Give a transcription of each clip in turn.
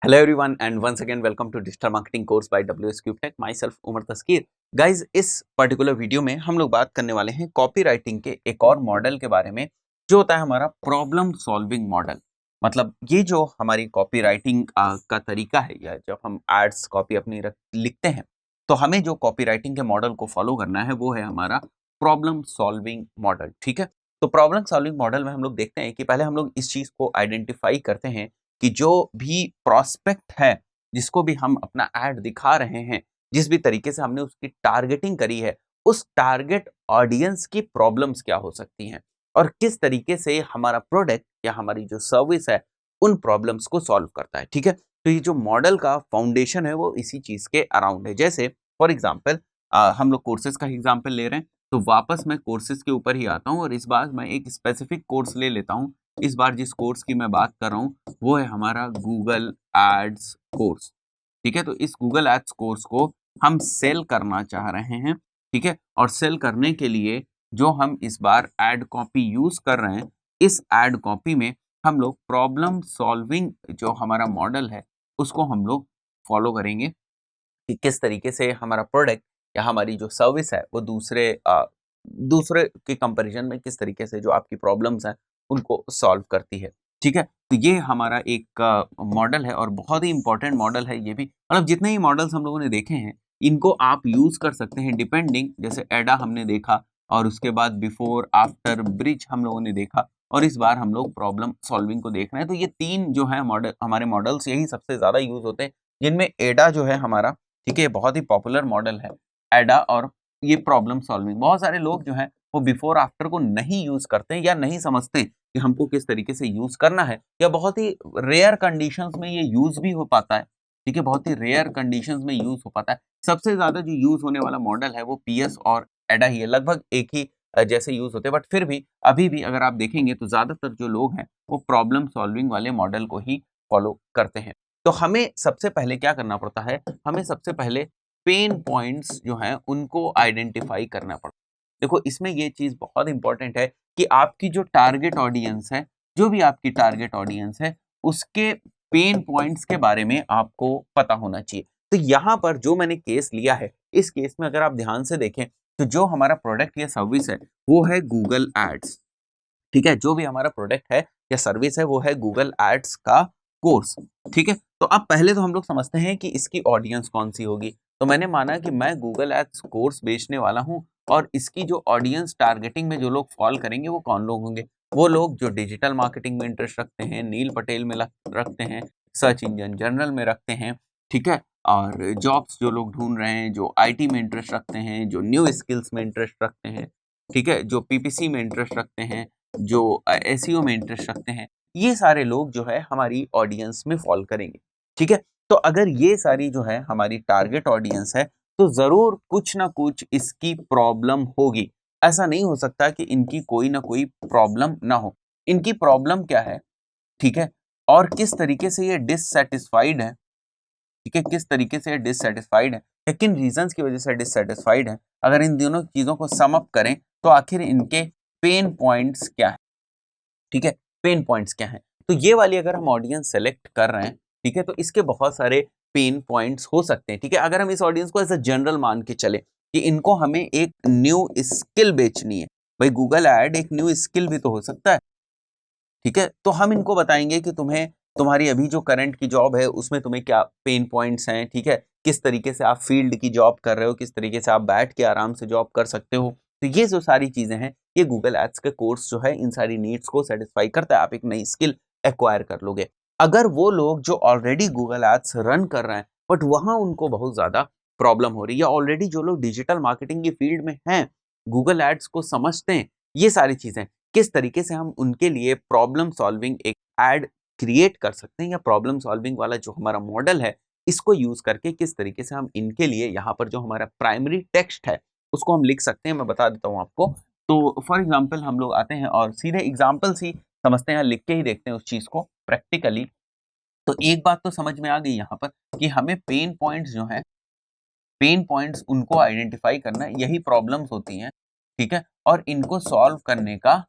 Hello everyone and once again welcome to digital marketing course by WS cube tech. Myself Umar Taskeer. Guys, इस particular video में हम लोग बात करने वाले हैं कॉपी राइटिंग के एक और मॉडल के बारे में, जो होता है हमारा प्रॉब्लम सॉल्विंग मॉडल। मतलब ये जो हमारी कॉपी राइटिंग का तरीका है, या जब हम एड्स कॉपी अपनी लिखते हैं, तो हमें जो कॉपी राइटिंग के मॉडल को फॉलो करना है वो है हमारा प्रॉब्लम सॉल्विंग मॉडल। ठीक है, तो प्रॉब्लम सॉल्विंग मॉडल में हम लोग देखते हैं कि पहले हम लोग इस चीज को आइडेंटिफाई करते हैं कि जो भी प्रॉस्पेक्ट है, जिसको भी हम अपना ऐड दिखा रहे हैं, जिस भी तरीके से हमने उसकी टारगेटिंग करी है, उस टारगेट ऑडियंस की प्रॉब्लम्स क्या हो सकती हैं और किस तरीके से हमारा प्रोडक्ट या हमारी जो सर्विस है उन प्रॉब्लम्स को सॉल्व करता है। ठीक है, तो ये जो मॉडल का फाउंडेशन है वो इसी चीज के अराउंड है। जैसे फॉर एग्जाम्पल हम लोग कोर्सेज का एग्जाम्पल ले रहे हैं, तो वापस मैं कोर्सेज के ऊपर ही आता हूँ और इस बार मैं एक स्पेसिफिक कोर्स ले लेता हूँ। इस बार जिस कोर्स की मैं बात कर रहा हूँ वो है हमारा गूगल एड्स कोर्स। ठीक है, तो इस गूगल एड्स कोर्स को हम सेल करना चाह रहे हैं। ठीक है, और सेल करने के लिए जो हम इस बार एड कॉपी यूज कर रहे हैं, इस एड कॉपी में हम लोग प्रॉब्लम सॉल्विंग जो हमारा मॉडल है उसको हम लोग फॉलो करेंगे कि किस तरीके से हमारा प्रोडक्ट या हमारी जो सर्विस है वो दूसरे के कंपैरिजन में किस तरीके से जो आपकी प्रॉब्लम्स हैं उनको सॉल्व करती है। ठीक है, तो ये हमारा एक मॉडल है और बहुत ही इंपॉर्टेंट मॉडल है ये भी। मतलब जितने ही मॉडल्स हम लोगों ने देखे हैं इनको आप यूज कर सकते हैं डिपेंडिंग। जैसे एडा हमने देखा और उसके बाद बिफोर आफ्टर ब्रिज हम लोगों ने देखा, और इस बार हम लोग प्रॉब्लम सॉल्विंग को देख रहे हैं। तो ये तीन जो है मॉडल, हमारे मॉडल्स यही सबसे ज्यादा यूज होते हैं, जिनमें एडा जो है हमारा, ठीक है, बहुत ही पॉपुलर मॉडल है एडा। और ये प्रॉब्लम सॉल्विंग बहुत सारे लोग जो हैं वो बिफोर आफ्टर को नहीं यूज करते हैं या नहीं समझते कि हमको किस तरीके से यूज करना है, या बहुत ही रेयर कंडीशंस में ये यूज भी हो पाता है। ठीक है, बहुत ही रेयर कंडीशंस में यूज हो पाता है। सबसे ज्यादा जो यूज होने वाला मॉडल है वो पीएस और एडा ही है, लगभग एक ही जैसे यूज होते हैं। बट फिर भी अभी भी अगर आप देखेंगे तो ज्यादातर जो लोग हैं वो प्रॉब्लम सॉल्विंग वाले मॉडल को ही फॉलो करते हैं। तो हमें सबसे पहले क्या करना पड़ता है, हमें सबसे पहले पेन पॉइंट्स जो हैं उनको आइडेंटिफाई करना पड़ता है। देखो, इसमें ये चीज बहुत इंपॉर्टेंट है कि आपकी जो टारगेट ऑडियंस है, जो भी आपकी टारगेट ऑडियंस है, उसके पेन पॉइंट्स के बारे में आपको पता होना चाहिए। तो यहाँ पर जो मैंने केस लिया है, इस केस में अगर आप ध्यान से देखें तो जो हमारा प्रोडक्ट या सर्विस है वो है गूगल एड्स। ठीक है, जो भी हमारा प्रोडक्ट है या सर्विस है वो है गूगल एड्स का कोर्स। ठीक है, तो अब पहले तो हम लोग समझते हैं कि इसकी ऑडियंस कौन सी होगी। तो मैंने माना कि मैं गूगल एड्स कोर्स बेचने वाला हूं और इसकी जो ऑडियंस टारगेटिंग में जो लोग फॉल करेंगे वो कौन लोग होंगे। वो लोग जो डिजिटल मार्केटिंग में इंटरेस्ट रखते हैं, नील पटेल में रखते हैं, सर्च इंजन जनरल में रखते हैं। ठीक है, और जॉब्स जो लोग ढूंढ रहे हैं, जो आईटी में इंटरेस्ट रखते हैं, जो न्यू स्किल्स में इंटरेस्ट रखते हैं, ठीक है, जो पीपीसी में इंटरेस्ट रखते हैं, जो एसईओ में इंटरेस्ट रखते हैं, ये सारे लोग जो है हमारी ऑडियंस में फॉल करेंगे। ठीक है, तो अगर ये सारी जो है हमारी टारगेट ऑडियंस है तो जरूर कुछ ना कुछ इसकी प्रॉब्लम होगी। ऐसा नहीं हो सकता कि इनकी कोई ना कोई प्रॉब्लम ना हो। इनकी प्रॉब्लम क्या है, ठीक है, और किस तरीके से ये डिससेटिस्फाइड है। ठीक है, किस तरीके से डिससेटिस्फाइड है या किन रीजंस की वजह से डिससेटिस्फाइड है, अगर इन दोनों चीजों को सम अप करें तो आखिर इनके पेन पॉइंट्स क्या है। ठीक है, पेन पॉइंट्स क्या हैं, तो ये वाली अगर हम ऑडियंस सेलेक्ट कर रहे हैं, ठीक है, तो इसके बहुत सारे पेन पॉइंट्स हो सकते हैं। ठीक है, अगर हम इस ऑडियंस को एज अ जनरल मान के चले कि इनको हमें एक न्यू स्किल बेचनी है, भाई गूगल ऐड एक न्यू स्किल भी तो हो सकता है। ठीक है, तो हम इनको बताएंगे कि तुम्हें, तुम्हारी अभी जो करंट की जॉब है उसमें तुम्हें क्या पेन पॉइंट्स हैं। ठीक है, किस तरीके से आप फील्ड की जॉब कर रहे हो, किस तरीके से आप बैठ के आराम से जॉब कर सकते हो। तो ये जो सारी चीजें हैं, ये गूगल एड्स के कोर्स जो है इन सारी नीड्स को सेटिस्फाई करता है। आप एक नई स्किल एक्वायर कर लोगे। अगर वो लोग जो ऑलरेडी गूगल एड्स रन कर रहे हैं बट वहां उनको बहुत ज्यादा प्रॉब्लम हो रही है, या ऑलरेडी जो लोग डिजिटल मार्केटिंग की फील्ड में हैं, गूगल एड्स को समझते हैं, ये सारी चीजें किस तरीके से हम उनके लिए प्रॉब्लम सॉल्विंग एक एड क्रिएट कर सकते हैं, या प्रॉब्लम सॉल्विंग वाला जो हमारा मॉडल है इसको यूज करके किस तरीके से हम इनके लिए यहाँ पर जो हमारा प्राइमरी टेक्स्ट है उसको हम लिख सकते हैं। मैं बता देता हूँ आपको। तो फॉर एग्जाम्पल हम लोग आते हैं और सीधे एग्जाम्पल्स ही समझते हैं, लिख के ही देखते हैं उस चीज को प्रैक्टिकली। तो एक बात तो समझ में आ गई यहाँ पर कि हमें पेन पॉइंट्स जो है, पेन पॉइंट्स उनको आइडेंटिफाई करना, यही प्रॉब्लम्स होती हैं। ठीक है, और इनको सॉल्व करने का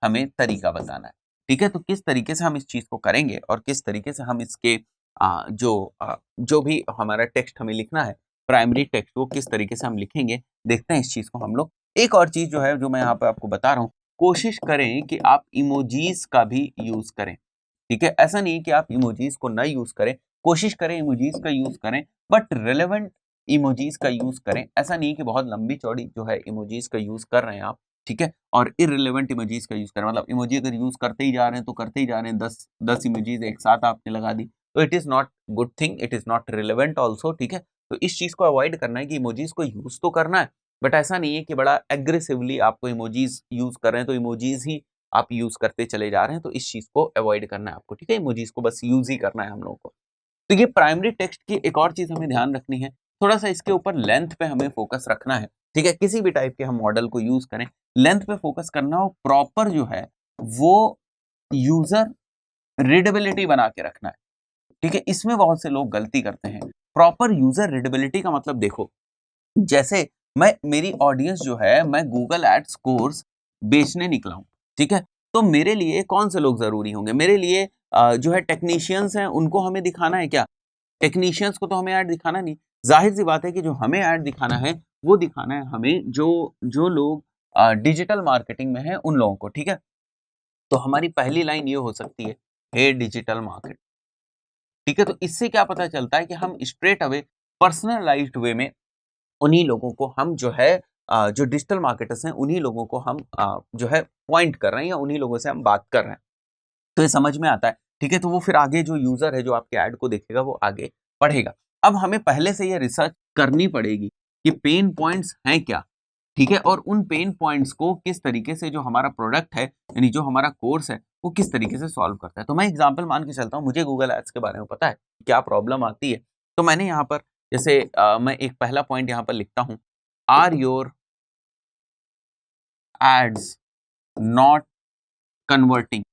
हमें तरीका बताना है। ठीक है, तो किस तरीके से हम इस चीज को करेंगे और किस तरीके से हम इसके जो भी हमारा टेक्स्ट हमें लिखना है, प्राइमरी टेक्स्ट, वो किस तरीके से हम लिखेंगे, देखते हैं इस चीज को हम लोग। एक और चीज जो है जो मैं यहाँ पे आपको बता रहा हूँ, कोशिश करें कि आप इमोजीज का भी यूज करें। ठीक है, ऐसा नहीं कि आप इमोजीज को ना यूज करें, कोशिश करें इमोजीज का यूज करें, बट रिलेवेंट इमोजीज का यूज करें। ऐसा नहीं कि बहुत लंबी चौड़ी जो है इमोजीज का यूज कर रहे हैं आप, ठीक है, और इररिलेवेंट इमोजीज का यूज करें। मतलब इमोजी अगर यूज करते ही जा रहे हैं तो करते ही जा रहे हैं, 10 इमोजीज एक साथ आपने लगा दी, तो it is not good thing, it is not relevant also. ठीक है, तो इस चीज को अवॉइड करना है कि इमोजीज को यूज तो करना है, बट ऐसा नहीं है कि बड़ा एग्रेसिवली आपको इमोजीज यूज कर रहे हैं तो इमोजीज ही आप यूज करते चले जा रहे हैं, तो इस चीज को अवॉइड करना है आपको। ठीक है, इमोजीज को बस यूज ही करना है हम लोगों को। तो ये प्राइमरी टेक्स्ट की एक और चीज हमें ध्यान रखनी है, थोड़ा सा इसके ऊपर लेंथ पे हमें फोकस रखना है। ठीक है, किसी भी टाइप के हम मॉडल को यूज करें, लेंथ पे फोकस करना हो, प्रॉपर जो है वो यूजर रीडेबिलिटी बना के रखना है। ठीक है, इसमें बहुत से लोग गलती करते हैं। प्रॉपर यूजर रीडेबिलिटी का मतलब देखो, जैसे मेरी ऑडियंस जो है, मैं गूगल एड्स कोर्स बेचने निकला हूं, ठीक है, तो मेरे लिए कौन से लोग जरूरी होंगे? मेरे लिए जो है टेक्नीशियंस हैं, उनको हमें दिखाना है क्या? टेक्नीशियंस को तो हमें ऐड दिखाना नहीं। जाहिर सी बात है कि जो हमें ऐड दिखाना है वो दिखाना है हमें जो जो लोग डिजिटल मार्केटिंग में है उन लोगों को। ठीक है, तो हमारी पहली लाइन ये हो सकती है, हे डिजिटल मार्केट। ठीक है, तो इससे क्या पता चलता है कि हम स्ट्रेट अवे पर्सनलाइज्ड वे में उन्हीं लोगों को हम जो है जो डिजिटल मार्केटर्स हैं उन्हीं लोगों को हम जो है पॉइंट कर रहे हैं या उन्हीं लोगों से हम बात कर रहे हैं, तो ये समझ में आता है। ठीक है, तो वो फिर आगे जो यूजर है जो आपके ऐड को देखेगा वो आगे पढ़ेगा। अब हमें पहले से ये रिसर्च करनी पड़ेगी कि पेन पॉइंट्स हैं क्या। ठीक है, और उन पेन पॉइंट्स को किस तरीके से जो हमारा प्रोडक्ट है यानी जो हमारा कोर्स है वो किस तरीके से सॉल्व करता है। तो मैं एग्जांपल मान के चलता हूँ, मुझे गूगल एड्स के बारे में पता है क्या प्रॉब्लम आती है। तो मैंने यहाँ पर जैसे मैं एक पहला पॉइंट यहाँ पर लिखता हूँ, are your ads not converting.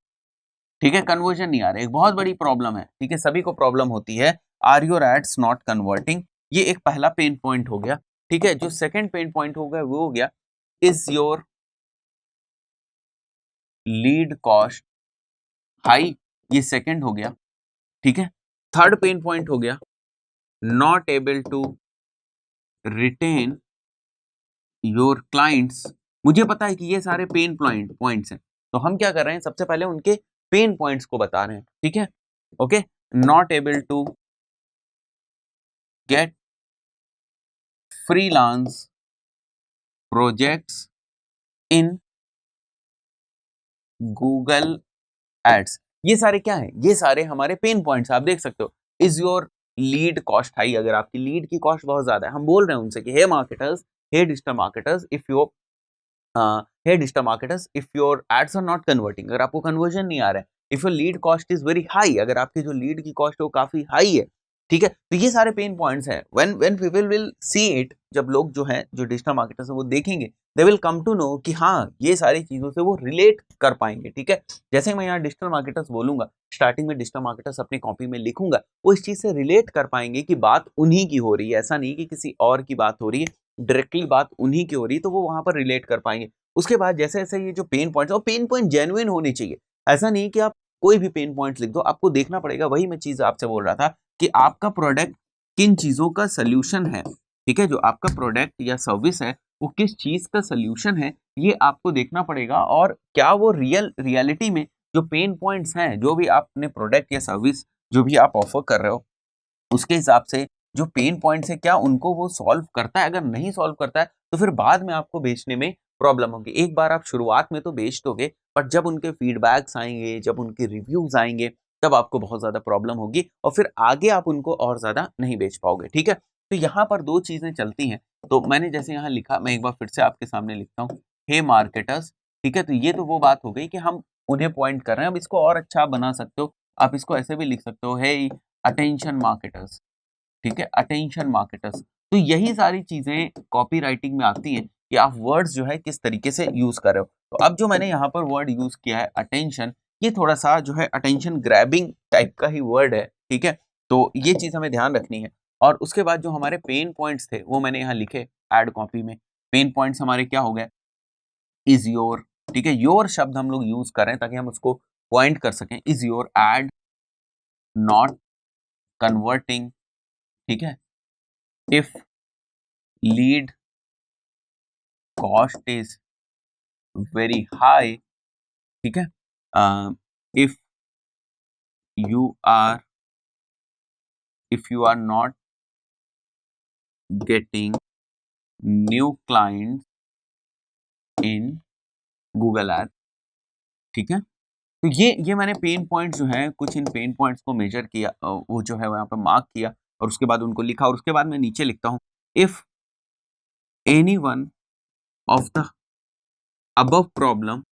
ठीक है, कन्वर्जन नहीं आ रहा है, एक बहुत बड़ी प्रॉब्लम है। ठीक है, सभी को प्रॉब्लम होती है, are your ads not converting, ये एक पहला पेन पॉइंट हो गया। ठीक है, जो सेकंड पेन पॉइंट हो गया वो हो गया, is your lead cost high, ये सेकंड हो गया। ठीक है, थर्ड पेन पॉइंट हो गया, not able to retain your clients. मुझे पता है कि ये सारे पेन पॉइंट्स हैं, तो हम क्या कर रहे हैं, सबसे पहले उनके पेन पॉइंट्स को बता रहे हैं। ठीक है, okay, not able to get freelance projects in Google ads. ये सारे क्या हैं? ये सारे हमारे पेन पॉइंट्स आप देख सकते हो। Is your lead cost high, अगर आपकी लीड की कॉस्ट बहुत ज्यादा है, हम बोल रहे हैं उनसे कि hey marketers, hey digital marketers, if you hey digital marketers, if your ads are not converting, अगर आपको कन्वर्जन नहीं आ रहा है, if your lead cost is very high, अगर आपकी जो लीड की कॉस्ट है वो काफी हाई है। ठीक है, तो ये सारे पेन पॉइंट्स हैं। When people will see it, जब लोग जो है जो डिजिटल मार्केटर्स है वो देखेंगे, they will come to know कि हाँ ये सारी चीजों से वो रिलेट कर पाएंगे। ठीक है, जैसे मैं यहाँ डिजिटल मार्केटर्स बोलूंगा, स्टार्टिंग में डिजिटल मार्केटर्स अपनी कॉपी में लिखूंगा, वो इस चीज से रिलेट कर पाएंगे कि बात उन्हीं की हो रही है, ऐसा नहीं कि किसी और की बात हो रही है, डायरेक्टली बात उन्हीं की हो रही है, तो वो वहां पर रिलेट कर पाएंगे। उसके बाद जैसे जैसे ये जो पेन पॉइंट्स, और पेन पॉइंट जेन्युइन होने चाहिए, ऐसा नहीं कि आप कोई भी पेन पॉइंट्स लिख दो, आपको देखना पड़ेगा। वही मैं चीज आपसे बोल रहा था कि आपका प्रोडक्ट किन चीजों का सोल्यूशन है। ठीक है, जो आपका प्रोडक्ट या सर्विस है वो किस चीज का सोल्यूशन है, ये आपको देखना पड़ेगा। और क्या वो रियलिटी में जो पेन पॉइंट्स हैं, जो भी आप अपने प्रोडक्ट या सर्विस जो भी आप ऑफर कर रहे हो, उसके हिसाब से जो पेन पॉइंट्स है क्या उनको वो सॉल्व करता है। अगर नहीं सॉल्व करता है तो फिर बाद में आपको बेचने में प्रॉब्लम होगी। एक बार आप शुरुआत में तो बेच दोगे, बट जब उनके फीडबैक्स आएंगे, जब उनके रिव्यूज आएंगे, तब आपको बहुत ज्यादा प्रॉब्लम होगी और फिर आगे आप उनको और ज्यादा नहीं बेच पाओगे। ठीक है, तो यहाँ पर दो चीजें चलती हैं। तो मैंने जैसे यहाँ लिखा, मैं एक बार फिर से आपके सामने लिखता हूँ, हे मार्केटर्स। ठीक है, तो ये तो वो बात हो गई कि हम उन्हें पॉइंट कर रहे हैं। अब इसको और अच्छा बना सकते हो, आप इसको ऐसे भी लिख सकते हो, हे अटेंशन मार्केटर्स। ठीक है, अटेंशन मार्केटर्स। तो यही सारी चीजें कॉपी राइटिंग में आती हैं कि आप वर्ड्स जो है किस तरीके से यूज कर रहे हो। तो अब जो मैंने यहाँ पर वर्ड यूज किया है अटेंशन, ये थोड़ा सा जो है अटेंशन ग्रैबिंग टाइप का ही वर्ड है। ठीक है, तो ये चीज हमें ध्यान रखनी है। और उसके बाद जो हमारे पेन पॉइंट्स थे वो मैंने यहाँ लिखे एड कॉपी में। पेन पॉइंट्स हमारे क्या हो गए, इज योर। ठीक है, योर शब्द हम लोग यूज कर रहे हैं ताकि हम उसको पॉइंट कर सकें, is your ad not converting, ठीक है, if lead cost is very high, ठीक है, if you are not getting new client in Google ad, ठीक है। तो ये मैंने पेन पॉइंट्स जो है कुछ इन पेन पॉइंट्स को मेजर किया, वो जो है वहां पे मार्क किया और उसके बाद उनको लिखा और उसके बाद मैं नीचे लिखता हूं, if any one of the above problem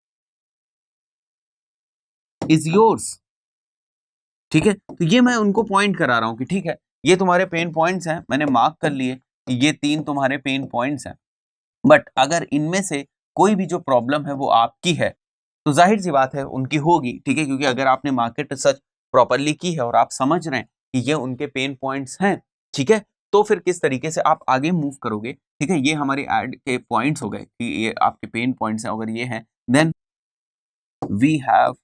is yours, ठीक है। तो ये मैं उनको पॉइंट करा रहा हूं कि ठीक है ये तुम्हारे पेन पॉइंट्स हैं, मैंने मार्क कर लिए कि ये 3 तुम्हारे पेन पॉइंट्स हैं, बट अगर इनमें से कोई भी जो प्रॉब्लम है वो आपकी है तो जाहिर सी बात है उनकी होगी, ठीक है, क्योंकि अगर आपने मार्केट रिसर्च प्रॉपरली की है और आप समझ रहे हैं कि ये उनके पेन पॉइंट्स हैं, ठीक है, तो फिर किस तरीके से आप आगे मूव करोगे, ठीक है। ये हमारे एड के पॉइंट्स हो गए कि ये आपके पेन पॉइंट्स हैं, अगर ये हैं then we have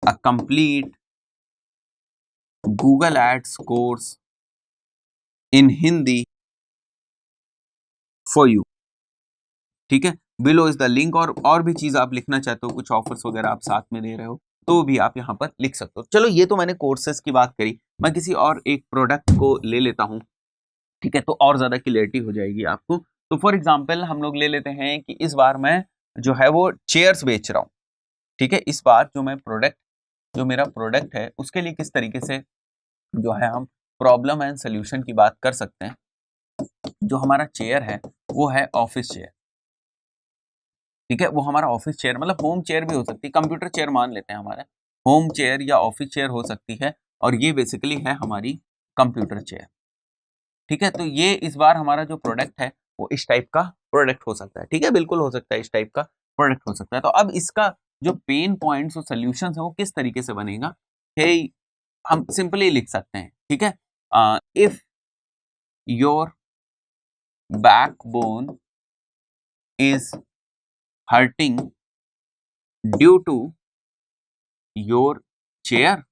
a complete Google ads course in Hindi for you, ठीक है। बिलो इज द लिंक, और भी चीज आप लिखना चाहते हो, कुछ ऑफर्स वगैरह आप साथ में दे रहे हो तो भी आप यहाँ पर लिख सकते हो। चलो ये तो मैंने कोर्सेज की बात करी, मैं किसी और एक प्रोडक्ट को ले लेता हूँ, ठीक है, तो और ज्यादा क्लियरिटी हो जाएगी आपको। तो फॉर एग्जाम्पल हम लोग ले लेते हैं कि इस बार मैं जो है वो चेयर्स बेच रहा हूँ, ठीक है। इस बार जो मेरा प्रोडक्ट है उसके लिए किस तरीके से जो है हम प्रॉब्लम एंड सोल्यूशन की बात कर सकते हैं। जो हमारा चेयर है वो है ऑफिस चेयर, ठीक है, वो हमारा ऑफिस चेयर मतलब होम चेयर भी हो सकती है, कंप्यूटर चेयर मान लेते हैं, हमारा होम चेयर या ऑफिस चेयर हो सकती है, और ये बेसिकली है हमारी कंप्यूटर चेयर, ठीक है। तो ये इस बार हमारा जो प्रोडक्ट है वो इस टाइप का प्रोडक्ट हो सकता है, ठीक है, बिल्कुल हो सकता है, इस टाइप का प्रोडक्ट हो सकता है। तो अब इसका जो पेन पॉइंट्स और सोल्यूशन है वो किस तरीके से बनेगा, है हम सिंपली लिख सकते हैं, ठीक है। If your backbone is hurting due to your chair,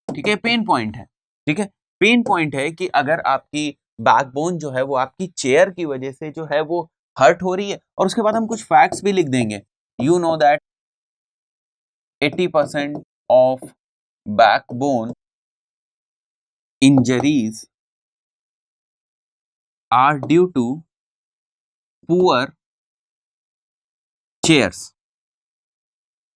ठीक है, पेन पॉइंट है, ठीक है, पेन पॉइंट है कि अगर आपकी बैकबोन जो है वो आपकी चेयर की वजह से जो है वो हर्ट हो रही है, और उसके बाद हम कुछ फैक्ट्स भी लिख देंगे, you know that 80% of backbone injuries are due to poor chairs,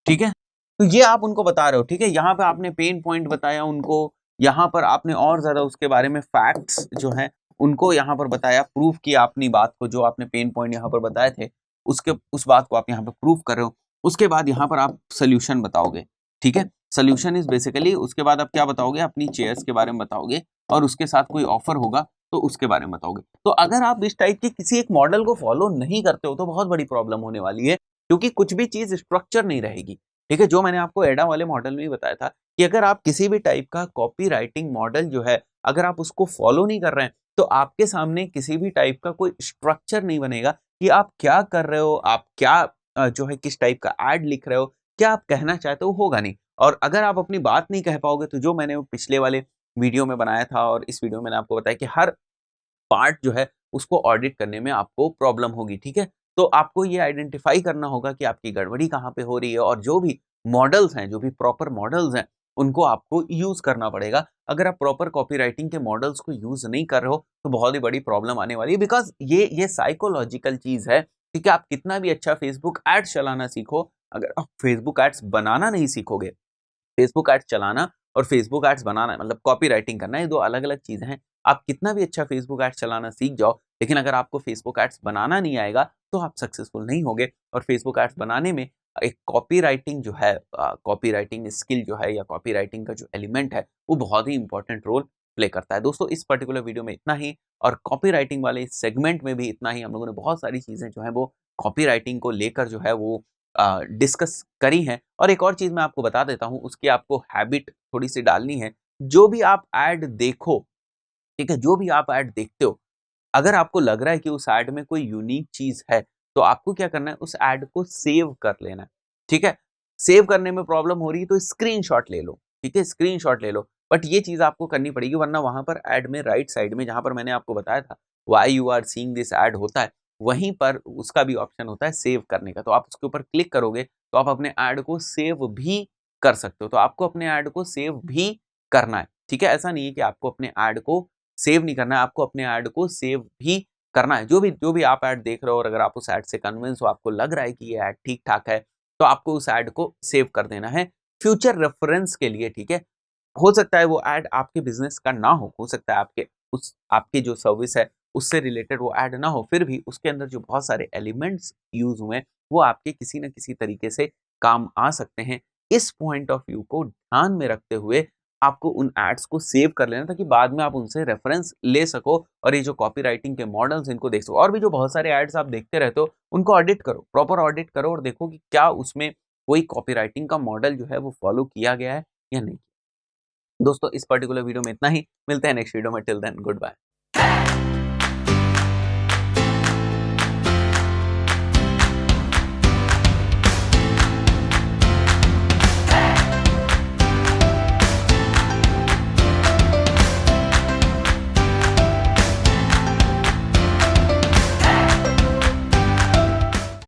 ठीक है। तो ये आप उनको बता रहे हो, ठीक है, यहाँ पे आपने पेन पॉइंट बताया उनको, यहाँ पर आपने और ज्यादा उसके बारे में फैक्ट्स जो हैं उनको यहाँ पर बताया, प्रूफ किया अपनी बात को, जो आपने पेन पॉइंट यहाँ पर बताए थे उसके उस बात को आप यहाँ पे प्रूफ कर रहे हो। उसके बाद यहाँ पर आप सोल्यूशन बताओगे, ठीक है, सोल्यूशन इज बेसिकली, उसके बाद आप क्या बताओगे, अपनी चेयर्स के बारे में बताओगे, और उसके साथ कोई ऑफर होगा तो उसके बारे में बताओगे। तो अगर आप इस टाइप के किसी एक मॉडल को फॉलो नहीं करते हो तो बहुत बड़ी प्रॉब्लम होने वाली है, क्योंकि कुछ भी चीज स्ट्रक्चर नहीं रहेगी, ठीक है। जो मैंने आपको एडा वाले मॉडल में भी बताया था कि अगर आप किसी भी टाइप का कॉपी राइटिंग मॉडल जो है अगर आप उसको फॉलो नहीं कर रहे हैं तो आपके सामने किसी भी टाइप का कोई स्ट्रक्चर नहीं बनेगा कि आप क्या कर रहे हो, आप क्या जो है किस टाइप का एड लिख रहे हो, क्या आप कहना चाहते हो, होगा नहीं। और अगर आप अपनी बात नहीं कह पाओगे तो जो मैंने पिछले वाले वीडियो में बनाया था और इस वीडियो में मैंने आपको बताया कि हर पार्ट जो है उसको ऑडिट करने में आपको प्रॉब्लम होगी, ठीक है। तो आपको ये आइडेंटिफाई करना होगा कि आपकी गड़बड़ी कहाँ पे हो रही है, और जो भी मॉडल्स हैं, जो भी प्रॉपर मॉडल्स हैं उनको आपको यूज करना पड़ेगा। अगर आप प्रॉपर कॉपीराइटिंग के मॉडल्स को यूज नहीं कर रहे हो तो बहुत ही बड़ी प्रॉब्लम आने वाली है, बिकॉज ये साइकोलॉजिकल चीज है, ठीक है। आप कितना भी अच्छा फेसबुक एड्स चलाना सीखो, अगर आप फेसबुक एड्स बनाना नहीं सीखोगे, फेसबुक एड्स चलाना और फेसबुक एड्स बनाना मतलब कॉपी राइटिंग करना, ये दो अलग अलग चीजें हैं। आप कितना भी अच्छा फेसबुक एड्स चलाना सीख जाओ, लेकिन अगर आपको फेसबुक एड्स बनाना नहीं आएगा तो आप सक्सेसफुल नहीं होगे। और फेसबुक एड्स बनाने में एक कॉपी राइटिंग जो है, कॉपी राइटिंग स्किल जो है या कॉपी राइटिंग का जो एलिमेंट है वो बहुत ही इंपॉर्टेंट रोल प्ले करता है। दोस्तों इस पर्टिकुलर वीडियो में इतना ही, और कॉपी राइटिंग वाले सेगमेंट में भी इतना ही। हम लोगों ने बहुत सारी चीजें जो है वो कॉपी राइटिंग को लेकर जो है वो डिस्कस करी हैं। और एक और चीज मैं आपको बता देता हूं, उसकी आपको हैबिट थोड़ी सी डालनी है। जो भी आप ऐड देखो, ठीक है, जो भी आप ऐड देखते हो, अगर आपको लग रहा है कि उस ऐड में कोई यूनिक चीज है तो आपको क्या करना है, उस ऐड को सेव कर लेना है, ठीक है। सेव करने में प्रॉब्लम हो रही है तो स्क्रीनशॉट ले लो, ठीक है, स्क्रीनशॉट ले लो। बट ये चीज़ आपको करनी पड़ेगी, वरना वहाँ पर ऐड में राइट साइड में जहाँ पर मैंने आपको बताया था why you are seeing this ad होता है, वहीं पर उसका भी ऑप्शन होता है सेव करने का। तो आप उसके ऊपर क्लिक करोगे तो आप अपने ऐड को सेव भी कर सकते हो। तो आपको अपने ऐड को सेव भी करना है, ठीक है? ऐसा नहीं है कि आपको अपने ऐड को सेव नहीं करना है, आपको अपने ऐड को सेव भी करना है। जो भी आप ऐड देख रहे हो और अगर आप उस ऐड से कन्विंस हो, आपको लग रहा है कि ये ऐड ठीक-ठाक है, तो आपको उस ऐड को सेव कर देना है फ्यूचर रेफरेंस के लिए, ठीक है? हो सकता है वो ऐड आपके बिज़नेस का ना हो सकता है आपके जो सर्विस है उससे रिलेटेड वो ऐड ना हो, फिर भी उसके अंदर जो बहुत सारे एलिमेंट्स यूज़ हुए हैं, वो आपके किसी न किसी तरीके से काम आ सकते हैं। इस पॉइंट ऑफ व्यू को ध्यान में रखते हुए आपको उन एड्स को सेव कर लेना, ताकि बाद में आप उनसे रेफरेंस ले सको और ये जो कॉपीराइटिंग के मॉडल्स इनको देख सको। और भी जो बहुत सारे एड्स आप देखते रहते हो, उनको ऑडिट करो, प्रॉपर ऑडिट करो और देखो कि क्या उसमें कोई कॉपीराइटिंग का मॉडल जो है वो फॉलो किया गया है या नहीं। दोस्तों इस पर्टिकुलर वीडियो में इतना ही, मिलते हैं नेक्स्ट वीडियो में, टिल देन गुड बाय।